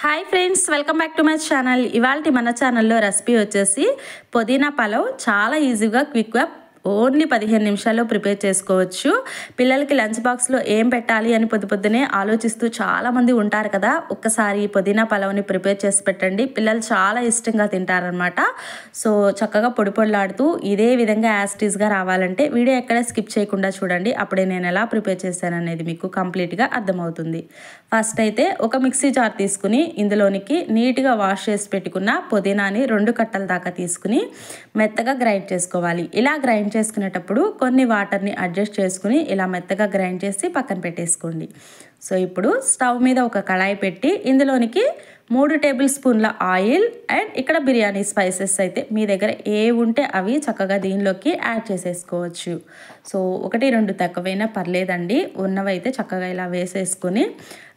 Hi friends, welcome back to my channel. ఇవాళ మన ఛానల్లో రెసిపీ వచ్చేసి పుదీనా పలావ్. చాలా ఈజీగా క్విక్గా ఓన్లీ 15 నిమిషాల్లో ప్రిపేర్ చేసుకోవచ్చు. పిల్లలకి లంచ్ బాక్స్లో ఏం పెట్టాలి అని పొద్దునే ఆలోచిస్తూ చాలామంది ఉంటారు కదా. ఒక్కసారి పుదీనా పలావ్ని ప్రిపేర్ చేసి పెట్టండి, పిల్లలు చాలా ఇష్టంగా తింటారనమాట. సో చక్కగా పొడి పొడిలాడుతూ ఇదే విధంగా యాస్టీస్గా రావాలంటే వీడియో ఎక్కడ స్కిప్ చేయకుండా చూడండి. అప్పుడే నేను ఎలా ప్రిపేర్ చేశాననేది మీకు కంప్లీట్గా అర్థమవుతుంది. ఫస్ట్ అయితే ఒక మిక్సీ జార్ తీసుకుని ఇందులోనికి నీట్గా వాష్ చేసి పెట్టుకున్న పుదీనాని 2 కట్టల దాకా తీసుకుని మెత్తగా గ్రైండ్ చేసుకోవాలి. ఇలా గ్రైండ్ చేసుకునేటప్పుడు కొన్ని వాటర్ని అడ్జస్ట్ చేసుకుని ఇలా మెత్తగా గ్రైండ్ చేసి పక్కన పెట్టేసుకోండి. సో ఇప్పుడు స్టవ్ మీద ఒక కళాయి పెట్టి ఇందులోనికి 3 టేబుల్ స్పూన్ల ఆయిల్ అండ్ ఇక్కడ బిర్యానీ స్పైసెస్ అయితే మీ దగ్గర ఏ ఉంటే అవి చక్కగా దీనిలోకి యాడ్ చేసేసుకోవచ్చు. సో 1-2 తక్కువైనా పర్లేదండి, ఉన్నవైతే చక్కగా ఇలా వేసేసుకొని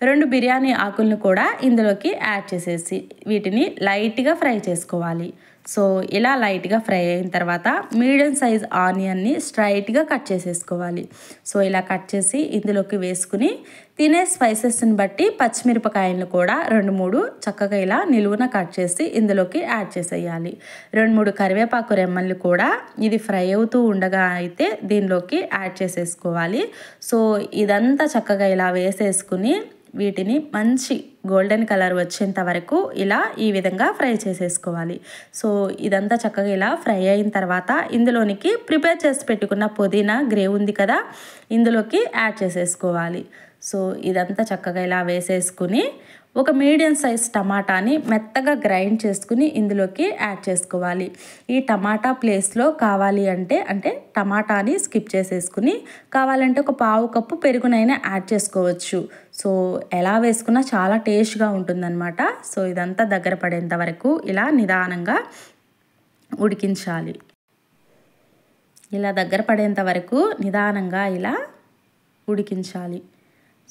2 బిర్యానీ ఆకులను కూడా ఇందులోకి యాడ్ చేసేసి వీటిని లైట్గా ఫ్రై చేసుకోవాలి. సో ఇలా లైట్గా ఫ్రై అయిన తర్వాత మీడియం సైజ్ ఆనియన్ని స్ట్రైట్గా కట్ చేసేసుకోవాలి. సో ఇలా కట్ చేసి ఇందులోకి వేసుకుని తినే స్పైసెస్ని బట్టి పచ్చిమిరపకాయలను కూడా 2-3 చక్కగా ఇలా నిలువున కట్ చేసి ఇందులోకి యాడ్ చేసేయాలి. 2-3 కరివేపాకు రెమ్మల్ని కూడా ఇది ఫ్రై అవుతూ ఉండగా అయితే దీనిలోకి యాడ్ చేసేసుకోవాలి. సో ఇదంతా చక్కగా ఇలా వేసేసుకుని వీటిని మంచి గోల్డెన్ కలర్ వచ్చేంత వరకు ఇలా ఈ విధంగా ఫ్రై చేసేసుకోవాలి. సో ఇదంతా చక్కగా ఇలా ఫ్రై అయిన తర్వాత ఇందులోనికి ప్రిపేర్ చేసి పెట్టుకున్న పుదీనా గ్రేవీ ఉంది కదా, ఇందులోకి యాడ్ చేసేసుకోవాలి. సో ఇదంతా చక్కగా ఇలా వేసేసుకుని ఒక మీడియం సైజ్ టమాటాని మెత్తగా గ్రైండ్ చేసుకుని ఇందులోకి యాడ్ చేసుకోవాలి. ఈ టమాటా ప్లేస్లో కావాలి అంటే టమాటాని స్కిప్ చేసేసుకుని కావాలంటే ఒక 1/2 కప్పు పెరుగునైనా యాడ్ చేసుకోవచ్చు. సో ఎలా వేసుకున్నా చాలా టేస్ట్గా ఉంటుందన్నమాట. సో ఇదంతా దగ్గర పడేంత వరకు ఇలా నిదానంగా ఉడికించాలి. ఇలా దగ్గర పడేంత వరకు నిదానంగా ఇలా ఉడికించాలి.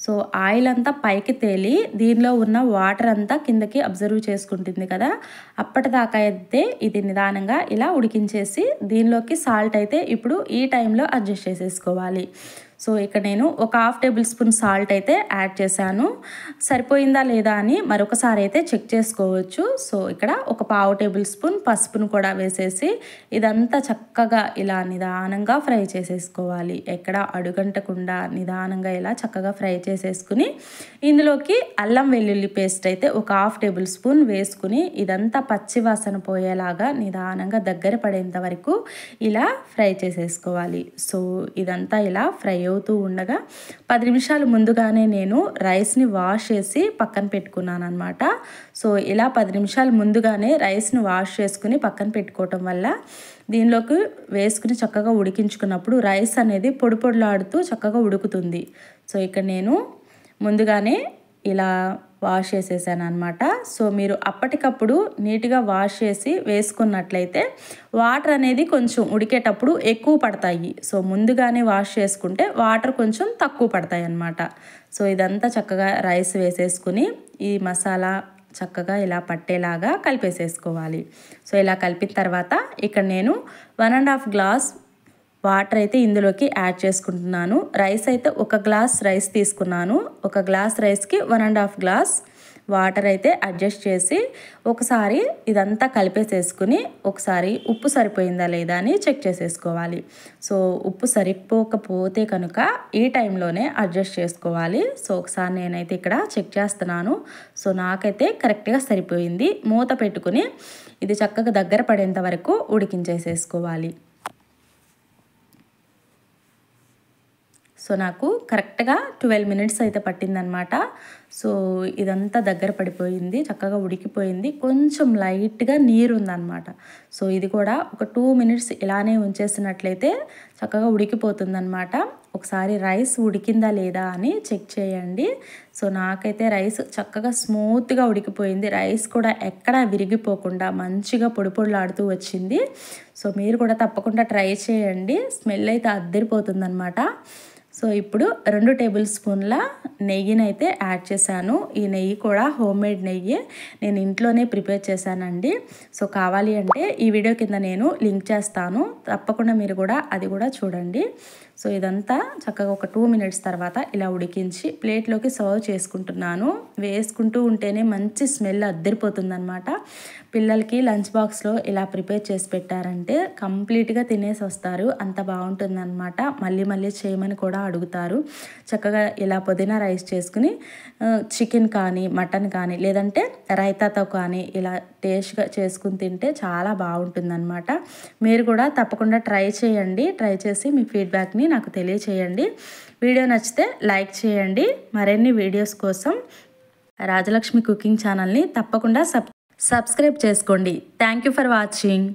సో ఆయిల్ అంతా పైకి తేలి దీనిలో ఉన్న వాటర్ అంతా కిందకి అబ్జర్వ్ చేసుకుంటుంది కదా, అప్పటిదాకా అయితే ఇది నిదానంగా ఇలా ఉడికించేసి దీనిలోకి సాల్ట్ అయితే ఇప్పుడు ఈ టైంలో అడ్జస్ట్ చేసేసుకోవాలి. సో ఇక్కడ నేను ఒక 1/2 టేబుల్ స్పూన్ సాల్ట్ అయితే యాడ్ చేశాను. సరిపోయిందా లేదా అని మరొకసారి అయితే చెక్ చేసుకోవచ్చు. సో ఇక్కడ ఒక 1/2 టేబుల్ స్పూన్ పసుపును కూడా వేసేసి ఇదంతా చక్కగా ఇలా నిదానంగా ఫ్రై చేసేసుకోవాలి. ఎక్కడ అడుగంటకుండా నిదానంగా ఇలా చక్కగా ఫ్రై చేసేసుకుని ఇందులోకి అల్లం వెల్లుల్లి పేస్ట్ అయితే ఒక 1/2 టేబుల్ స్పూన్ వేసుకుని ఇదంతా పచ్చి వాసన పోయేలాగా నిదానంగా దగ్గర పడేంత వరకు ఇలా ఫ్రై చేసేసుకోవాలి. సో ఇదంతా ఇలా ఫ్రై అవుతూ ఉండగా 10 నిమిషాలు ముందుగానే నేను రైస్ని వాష్ చేసి పక్కన పెట్టుకున్నాను అనమాట. సో ఇలా 10 నిమిషాలు ముందుగానే రైస్ని వాష్ చేసుకుని పక్కన పెట్టుకోవటం వల్ల దీనిలోకి వేసుకుని చక్కగా ఉడికించుకున్నప్పుడు రైస్ అనేది పొడి పొడిలాడుతూ చక్కగా ఉడుకుతుంది. సో ఇక్కడ నేను ముందుగానే ఇలా వాష్ చేసేసాను అనమాట. సో మీరు అప్పటికప్పుడు నీట్గా వాష్ చేసి వేసుకున్నట్లయితే వాటర్ అనేది కొంచెం ఉడికేటప్పుడు ఎక్కువ పడతాయి. సో ముందుగానే వాష్ చేసుకుంటే వాటర్ కొంచెం తక్కువ పడతాయి అన్నమాట. సో ఇదంతా చక్కగా రైస్ వేసేసుకుని ఈ మసాలా చక్కగా ఇలా పట్టేలాగా కలిపేసేసుకోవాలి. సో ఇలా కలిపిన తర్వాత ఇక్కడ నేను 1.5 గ్లాస్ వాటర్ అయితే ఇందులోకి యాడ్ చేసుకుంటున్నాను. రైస్ అయితే 1 గ్లాస్ రైస్ తీసుకున్నాను. 1 గ్లాస్ రైస్కి 1.5 గ్లాస్ వాటర్ అయితే అడ్జస్ట్ చేసి ఒకసారి ఇదంతా కలిపేసేసుకుని ఒకసారి ఉప్పు సరిపోయిందా లేదా అని చెక్ చేసేసుకోవాలి. సో ఉప్పు సరిపోకపోతే కనుక ఈ టైంలోనే అడ్జస్ట్ చేసుకోవాలి. సో ఒకసారి నేనైతే ఇక్కడ చెక్ చేస్తున్నాను. సో నాకైతే కరెక్ట్గా సరిపోయింది. మూత పెట్టుకుని ఇది చక్కగా దగ్గర పడేంత వరకు ఉడికించేసేసుకోవాలి. సో నాకు కరెక్ట్గా 12 మినిట్స్ అయితే పట్టిందనమాట. సో ఇదంతా దగ్గర పడిపోయింది, చక్కగా ఉడికిపోయింది. కొంచెం లైట్గా నీరు ఉందన్నమాట. సో ఇది కూడా ఒక 2 మినిట్స్ ఇలానే ఉంచేసినట్లయితే చక్కగా ఉడికిపోతుందన్నమాట. ఒకసారి రైస్ ఉడికిందా లేదా అని చెక్ చేయండి. సో నాకైతే రైస్ చక్కగా స్మూత్గా ఉడికిపోయింది. రైస్ కూడా ఎక్కడా విరిగిపోకుండా మంచిగా పొడి పొడిలాడుతూ వచ్చింది. సో మీరు కూడా తప్పకుండా ట్రై చేయండి. స్మెల్ అయితే అద్దరిపోతుందన్నమాట. సో ఇప్పుడు 2 టేబుల్ స్పూన్ల నెయ్యిని అయితే యాడ్ చేశాను. ఈ నెయ్యి కూడా హోమ్మేడ్ నెయ్యి, నేను ఇంట్లోనే ప్రిపేర్ చేశానండి. సో కావాలి అంటే ఈ వీడియో కింద నేను లింక్ చేస్తాను, తప్పకుండా మీరు కూడా అది కూడా చూడండి. సో ఇదంతా చక్కగా ఒక 2 మినిట్స్ తర్వాత ఇలా ఉడికించి ప్లేట్లోకి సర్వ్ చేసుకుంటున్నాను. వేసుకుంటూ ఉంటేనే మంచి స్మెల్ అద్దరిపోతుందనమాట. పిల్లలకి లంచ్ బాక్స్లో ఇలా ప్రిపేర్ చేసి పెట్టారంటే కంప్లీట్గా తినేసి వస్తారు. అంత బాగుంటుందన్నమాట. మళ్ళీ మళ్ళీ చేయమని కూడా అడుగుతారు. చక్కగా ఇలా పుదీనా రైస్ చేసుకుని చికెన్ కానీ మటన్ కానీ లేదంటే రైతాతో కానీ ఇలా టేస్ట్గా చేసుకుని తింటే చాలా బాగుంటుందన్నమాట. మీరు కూడా తప్పకుండా ట్రై చేయండి. ట్రై చేసి మీ ఫీడ్బ్యాక్ని నాకు తెలియచేయండి. వీడియో నచ్చితే లైక్ చేయండి. మరిన్ని వీడియోస్ కోసం రాజలక్ష్మి కుకింగ్ ఛానల్ని తప్పకుండా సబ్స్క్రైబ్ చేసుకోండి. Thank you for watching.